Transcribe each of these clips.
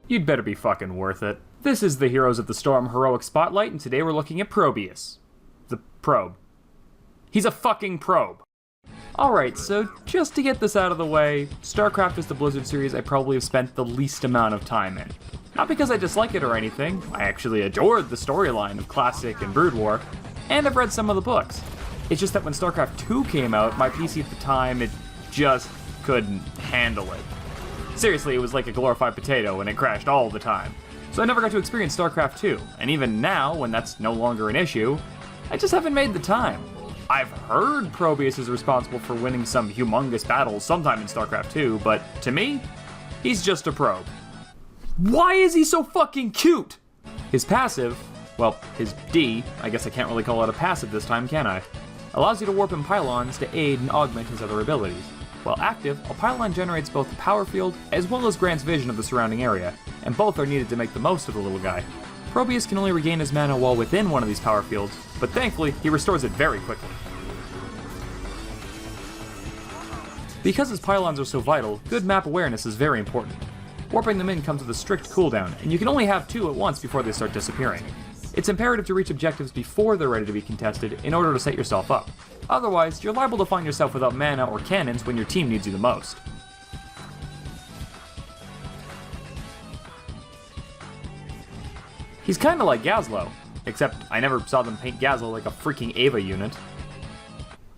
You'd better be fucking worth it. This is the Heroes of the Storm Heroic Spotlight, and today we're looking at Probius. The probe. He's a fucking probe. Alright, so just to get this out of the way, Starcraft is the Blizzard series I probably have spent the least amount of time in. Not because I dislike it or anything, I actually adored the storyline of Classic and Brood War, and I've read some of the books. It's just that when StarCraft 2 came out, my PC at the time, it just couldn't handle it. Seriously, it was like a glorified potato and it crashed all the time. So I never got to experience StarCraft 2, and even now, when that's no longer an issue, I just haven't made the time. I've heard Probius is responsible for winning some humongous battles sometime in StarCraft 2, but to me, he's just a probe. Why is he so fucking cute? His passive, well, his D, I guess I can't really call it a passive this time, can I? Allows you to warp in pylons to aid and augment his other abilities. While active, a pylon generates both a power field as well as grants vision of the surrounding area, and both are needed to make the most of the little guy. Probius can only regain his mana while within one of these power fields, but thankfully, he restores it very quickly. Because his pylons are so vital, good map awareness is very important. Warping them in comes with a strict cooldown, and you can only have 2 at once before they start disappearing. It's imperative to reach objectives before they're ready to be contested in order to set yourself up. Otherwise, you're liable to find yourself without mana or cannons when your team needs you the most. He's kinda like Gazlowe, except I never saw them paint Gazlowe like a freaking Ava unit.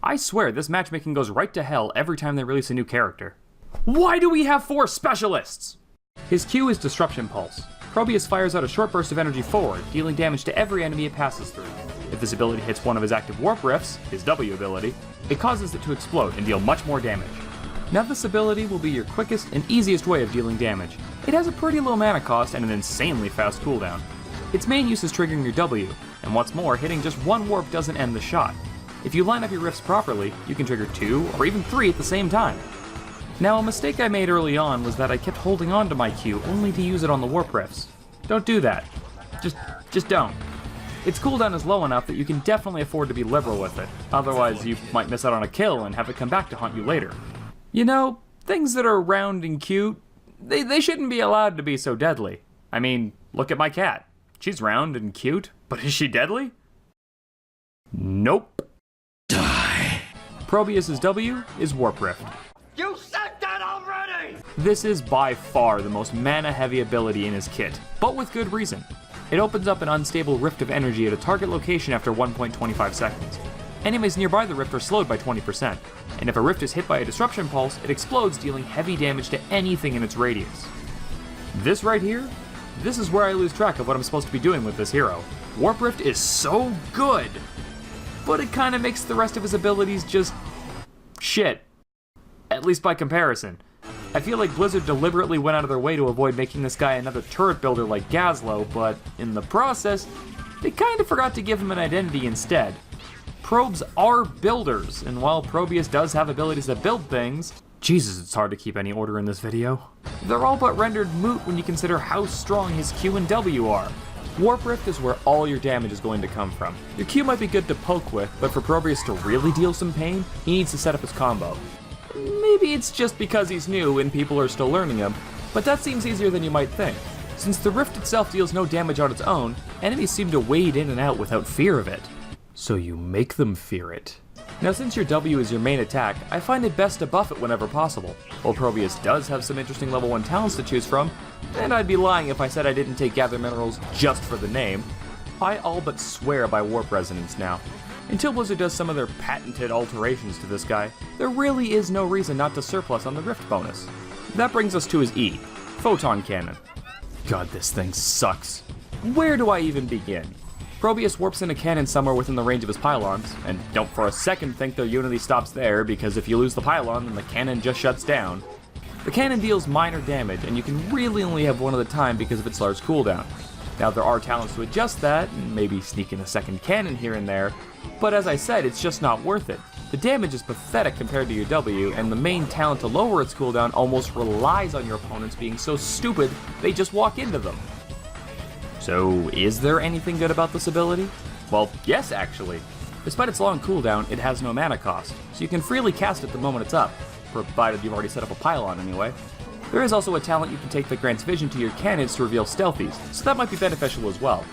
I swear, this matchmaking goes right to hell every time they release a new character. Why do we have 4 specialists? His Q is Disruption Pulse. Probius fires out a short burst of energy forward, dealing damage to every enemy it passes through. If this ability hits one of his active warp rifts, his W ability, it causes it to explode and deal much more damage. Now this ability will be your quickest and easiest way of dealing damage. It has a pretty low mana cost and an insanely fast cooldown. Its main use is triggering your W, and what's more, hitting just 1 warp doesn't end the shot. If you line up your rifts properly, you can trigger 2 or even 3 at the same time. Now, a mistake I made early on was that I kept holding on to my Q only to use it on the warp rifts. Don't do that. Just don't. Its cooldown is low enough that you can definitely afford to be liberal with it, otherwise you might miss out on a kill and have it come back to haunt you later. You know, things that are round and cute, they shouldn't be allowed to be so deadly. I mean, look at my cat. She's round and cute, but is she deadly? Nope. Die. Probius's W is Warp Rift. You said that already! This is by far the most mana-heavy ability in his kit, but with good reason. It opens up an unstable rift of energy at a target location after 1.25 seconds. Enemies nearby the rift are slowed by 20%, and if a rift is hit by a disruption pulse, it explodes, dealing heavy damage to anything in its radius. This right here? This is where I lose track of what I'm supposed to be doing with this hero. Warp Rift is so good, but it kinda makes the rest of his abilities just shit. At least by comparison. I feel like Blizzard deliberately went out of their way to avoid making this guy another turret builder like Gazlowe, but in the process, they kinda forgot to give him an identity instead. Probes are builders, and while Probius does have abilities that build things, Jesus, it's hard to keep any order in this video, they're all but rendered moot when you consider how strong his Q and W are. Warp Rift is where all your damage is going to come from. Your Q might be good to poke with, but for Probius to really deal some pain, he needs to set up his combo. Maybe it's just because he's new and people are still learning him, but that seems easier than you might think. Since the rift itself deals no damage on its own, enemies seem to wade in and out without fear of it. So you make them fear it. Now since your W is your main attack, I find it best to buff it whenever possible. While Probius does have some interesting level 1 talents to choose from, and I'd be lying if I said I didn't take Gather Minerals just for the name, I all but swear by Warp Resonance now. Until Blizzard does some of their patented alterations to this guy, there really is no reason not to surplus on the Rift bonus. That brings us to his E, Photon Cannon. God, this thing sucks. Where do I even begin? Probius warps in a cannon somewhere within the range of his pylons, and don't for a second think their unity stops there, because if you lose the pylon, then the cannon just shuts down. The cannon deals minor damage, and you can really only have one at a time because of its large cooldown. Now there are talents to adjust that, and maybe sneak in a second cannon here and there, but as I said, it's just not worth it. The damage is pathetic compared to your W, and the main talent to lower its cooldown almost relies on your opponents being so stupid they just walk into them. So is there anything good about this ability? Well, yes actually. Despite its long cooldown, it has no mana cost, so you can freely cast it the moment it's up, provided you've already set up a pylon anyway. There is also a talent you can take that grants vision to your cannons to reveal stealthies, so that might be beneficial as well.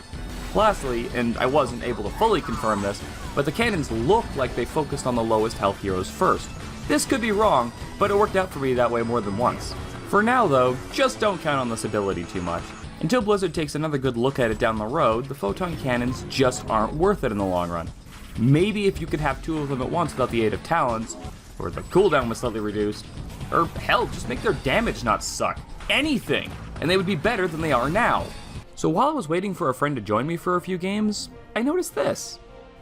Lastly, and I wasn't able to fully confirm this, but the cannons look like they focused on the lowest health heroes first. This could be wrong, but it worked out for me that way more than once. For now though, just don't count on this ability too much. Until Blizzard takes another good look at it down the road, the Photon Cannons just aren't worth it in the long run. Maybe if you could have two of them at once without the aid of talents, or the cooldown was slightly reduced, or hell, just make their damage not suck. Anything! And they would be better than they are now. So while I was waiting for a friend to join me for a few games, I noticed this.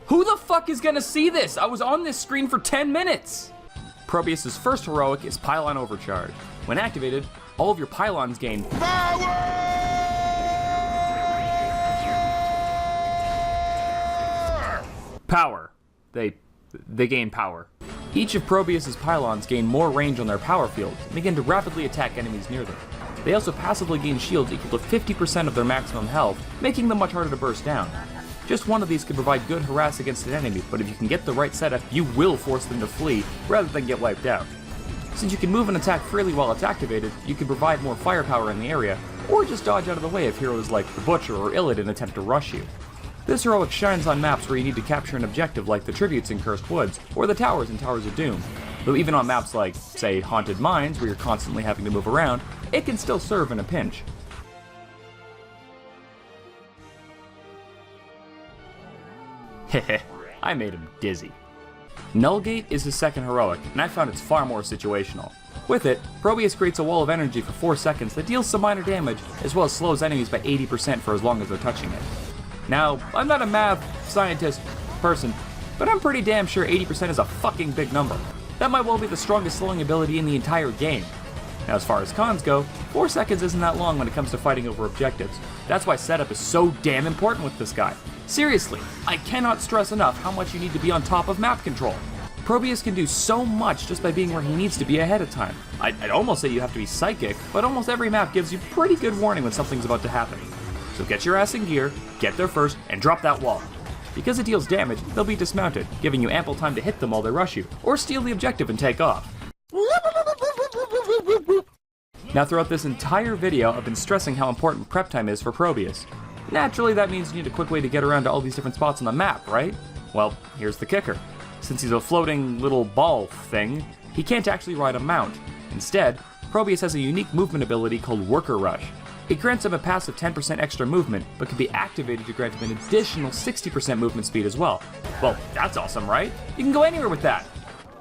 Who the fuck is gonna see this? I was on this screen for 10 minutes! Probius' first heroic is Pylon Overcharge. When activated, all of your pylons gain power. They gain power. Each of Probius' pylons gain more range on their power fields and begin to rapidly attack enemies near them. They also passively gain shields equal to 50% of their maximum health, making them much harder to burst down. Just one of these can provide good harass against an enemy, but if you can get the right setup, you will force them to flee rather than get wiped out. Since you can move and attack freely while it's activated, you can provide more firepower in the area, or just dodge out of the way if heroes like the Butcher or Illidan attempt to rush you. This heroic shines on maps where you need to capture an objective like the Tributes in Cursed Woods, or the Towers in Towers of Doom. Though even on maps like, say, Haunted Mines, where you're constantly having to move around, it can still serve in a pinch. Heh, I made him dizzy. Nullgate is his second heroic, and I found it's far more situational. With it, Probius creates a wall of energy for 4 seconds that deals some minor damage, as well as slows enemies by 80% for as long as they're touching it. Now, I'm not a math scientist person, but I'm pretty damn sure 80% is a fucking big number. That might well be the strongest slowing ability in the entire game. Now as far as cons go, 4 seconds isn't that long when it comes to fighting over objectives. That's why setup is so damn important with this guy. Seriously, I cannot stress enough how much you need to be on top of map control. Probius can do so much just by being where he needs to be ahead of time. I'd almost say you have to be psychic, but almost every map gives you pretty good warning when something's about to happen. So get your ass in gear, get there first, and drop that wall. Because it deals damage, they'll be dismounted, giving you ample time to hit them while they rush you, or steal the objective and take off. Now throughout this entire video, I've been stressing how important prep time is for Probius. Naturally, that means you need a quick way to get around to all these different spots on the map, right? Well, here's the kicker. Since he's a floating little ball thing, he can't actually ride a mount. Instead, Probius has a unique movement ability called Worker Rush. It grants him a passive 10% extra movement, but can be activated to grant him an additional 60% movement speed as well. Well, that's awesome, right? You can go anywhere with that!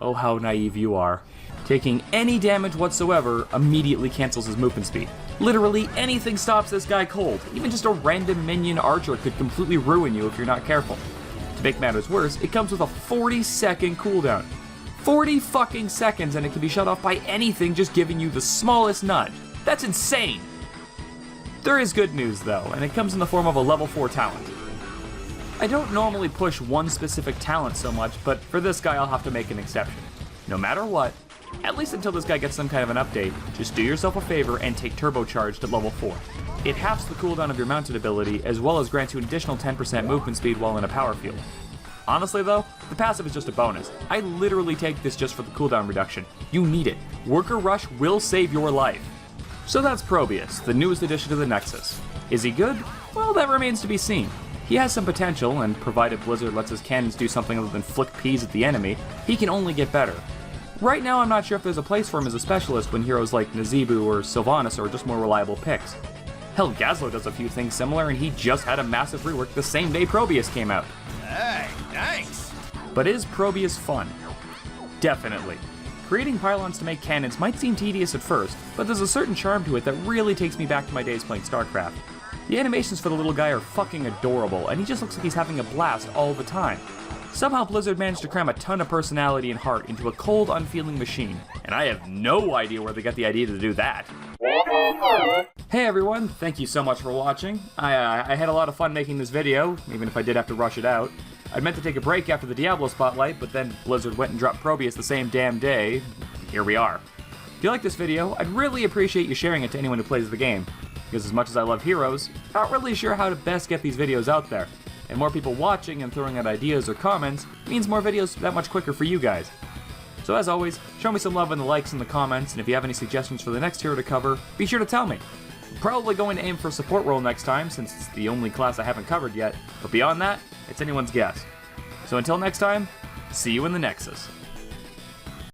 Oh, how naive you are. Taking any damage whatsoever immediately cancels his movement speed. Literally anything stops this guy cold. Even just a random minion archer could completely ruin you if you're not careful. To make matters worse, it comes with a 40-second cooldown. 40 fucking seconds and it can be shut off by anything just giving you the smallest nudge. That's insane! There is good news though, and it comes in the form of a level 4 talent. I don't normally push one specific talent so much, but for this guy I'll have to make an exception. No matter what, at least until this guy gets some kind of an update, just do yourself a favor and take turbocharge to level 4. It halves the cooldown of your mounted ability, as well as grants you an additional 10% movement speed while in a power field. Honestly though, the passive is just a bonus. I literally take this just for the cooldown reduction. You need it. Worker Rush will save your life. So that's Probius, the newest addition to the Nexus. Is he good? Well, that remains to be seen. He has some potential, and provided Blizzard lets his cannons do something other than flick peas at the enemy, he can only get better. Right now I'm not sure if there's a place for him as a specialist when heroes like Nazebu or Sylvanas are just more reliable picks. Hell, Gazlo does a few things similar, and he just had a massive rework the same day Probius came out. Hey, thanks! But is Probius fun? Definitely. Creating pylons to make cannons might seem tedious at first, but there's a certain charm to it that really takes me back to my days playing Starcraft. The animations for the little guy are fucking adorable, and he just looks like he's having a blast all the time. Somehow Blizzard managed to cram a ton of personality and heart into a cold, unfeeling machine, and I have no idea where they got the idea to do that. Hey everyone, thank you so much for watching. I had a lot of fun making this video, even if I did have to rush it out. I'd meant to take a break after the Diablo spotlight, but then Blizzard went and dropped Probius the same damn day. Here we are. If you like this video, I'd really appreciate you sharing it to anyone who plays the game, because as much as I love heroes, not really sure how to best get these videos out there. And more people watching and throwing out ideas or comments means more videos that much quicker for you guys. So as always, show me some love in the likes and the comments, and if you have any suggestions for the next hero to cover, be sure to tell me. I'm probably going to aim for a support role next time, since it's the only class I haven't covered yet, but beyond that, it's anyone's guess. So until next time, see you in the Nexus.